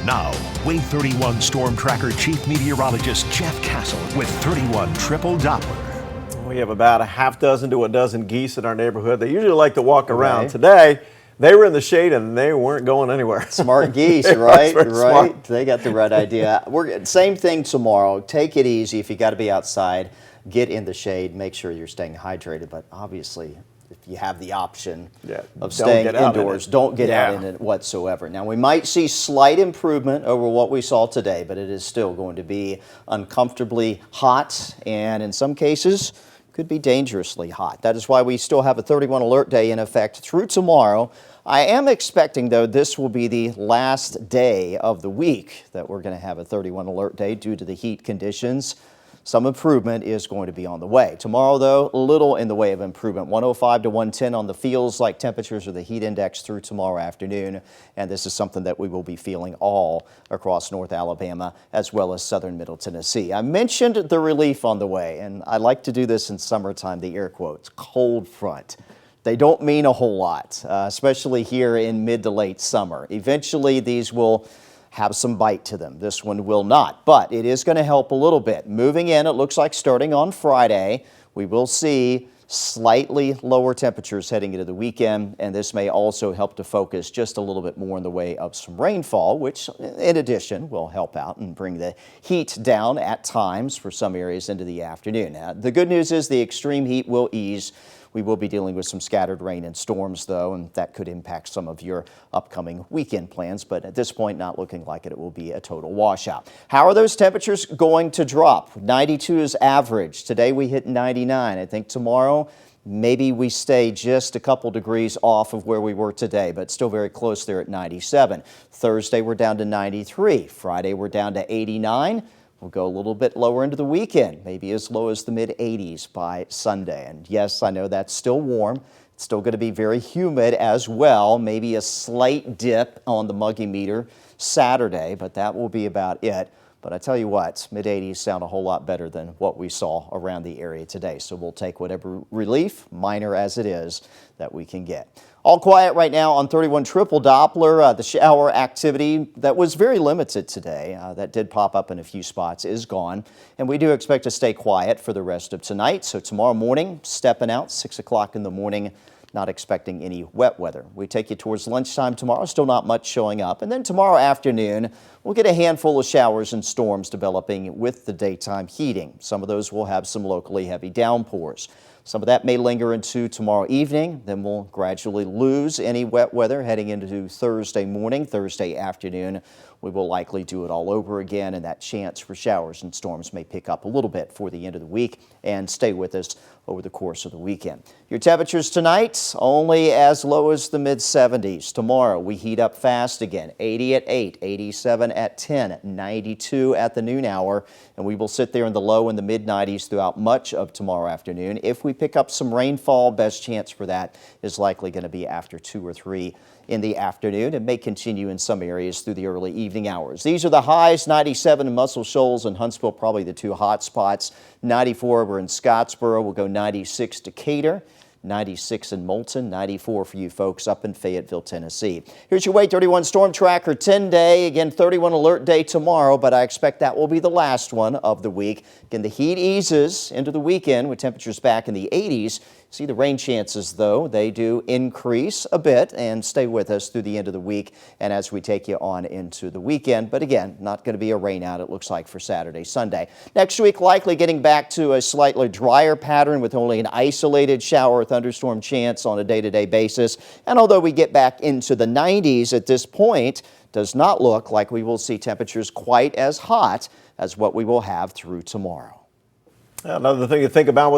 Now, Wave 31 Storm Tracker Chief Meteorologist Jeff Castle with 31 Triple Doppler. We have about a half dozen to a dozen geese in our neighborhood. They usually like to walk around. Right. Today, they were in the shade and they weren't going anywhere. Smart geese, They were right? very smart. They got the right idea. Same thing tomorrow. Take it easy. If you got to be outside, get in the shade. Make sure you're staying hydrated. But obviously, if you have the option of staying indoors, don't get out in it whatsoever. Now, we might see slight improvement over what we saw today, but it is still going to be uncomfortably hot, and in some cases, could be dangerously hot. That is why we still have a 31 alert day in effect through tomorrow. I am expecting, though, this will be the last day of the week that we're going to have a 31 alert day due to the heat conditions. Some improvement is going to be on the way. Tomorrow, though, little in the way of improvement. 105 to 110 on the feels like temperatures or the heat index through tomorrow afternoon. And this is something that we will be feeling all across North Alabama as well as southern Middle Tennessee. I mentioned the relief on the way, and I like to do this in summertime, the air quotes, cold front. They don't mean a whole lot, especially here in mid to late summer. Eventually, these will have some bite to them. This one will not, but it is going to help a little bit. Moving in, it looks like starting on Friday, we will see slightly lower temperatures heading into the weekend, and this may also help to focus just a little bit more in the way of some rainfall, which in addition will help out and bring the heat down at times for some areas into the afternoon. Now, the good news is the extreme heat will ease. We will be dealing with some scattered rain and storms, though, and that could impact some of your upcoming weekend plans, but at this point, not looking like it will be a total washout. How are those temperatures going to drop? 92 is average. Today we hit 99. I think tomorrow, maybe we stay just a couple degrees off of where we were today, but still very close there at 97. Thursday, we're down to 93. Friday, we're down to 89. We'll go a little bit lower into the weekend, maybe as low as the mid-80s by Sunday. And yes, I know that's still warm. It's still going to be very humid as well, maybe a slight dip on the muggy meter Saturday, but that will be about it. But I tell you what, mid-80s sound a whole lot better than what we saw around the area today. So we'll take whatever relief, minor as it is, that we can get. All quiet right now on 31 Triple Doppler. The shower activity that was very limited today, that did pop up in a few spots, is gone. And we do expect to stay quiet for the rest of tonight. So tomorrow morning, stepping out, 6 o'clock in the morning, not expecting any wet weather. We take you towards lunchtime tomorrow, still not much showing up. And then tomorrow afternoon, we'll get a handful of showers and storms developing with the daytime heating. Some of those will have some locally heavy downpours. Some of that may linger into tomorrow evening, then we'll gradually lose any wet weather heading into Thursday morning, Thursday afternoon. We will likely do it all over again, and that chance for showers and storms may pick up a little bit for the end of the week and stay with us over the course of the weekend. Your temperatures tonight, only as low as the mid-70s. Tomorrow, we heat up fast again. 80 at 8, 87 at 10, 92 at the noon hour, and we will sit there in the low and the mid-90s throughout much of tomorrow afternoon. If we pick up some rainfall, best chance for that is likely going to be after 2 or 3 in the afternoon. It may continue in some areas through the early evening hours. These are the highs: 97 in Muscle Shoals and Huntsville, probably the two hot spots. 94 over in Scottsboro. We'll go 96 Decatur. 96 in Moulton, 94 for you folks up in Fayetteville, Tennessee. Here's your Wave 31 Storm Tracker 10-day. Again, 31 alert day tomorrow, but I expect that will be the last one of the week. Again, the heat eases into the weekend with temperatures back in the 80s. See the rain chances, though, they do increase a bit and stay with us through the end of the week and as we take you on into the weekend. But again, not going to be a rain out, it looks like, for Saturday, Sunday. Next week, likely getting back to a slightly drier pattern with only an isolated shower or thunderstorm chance on a day-to-day basis. And although we get back into the 90s at this point, does not look like we will see temperatures quite as hot as what we will have through tomorrow. Another thing to think about with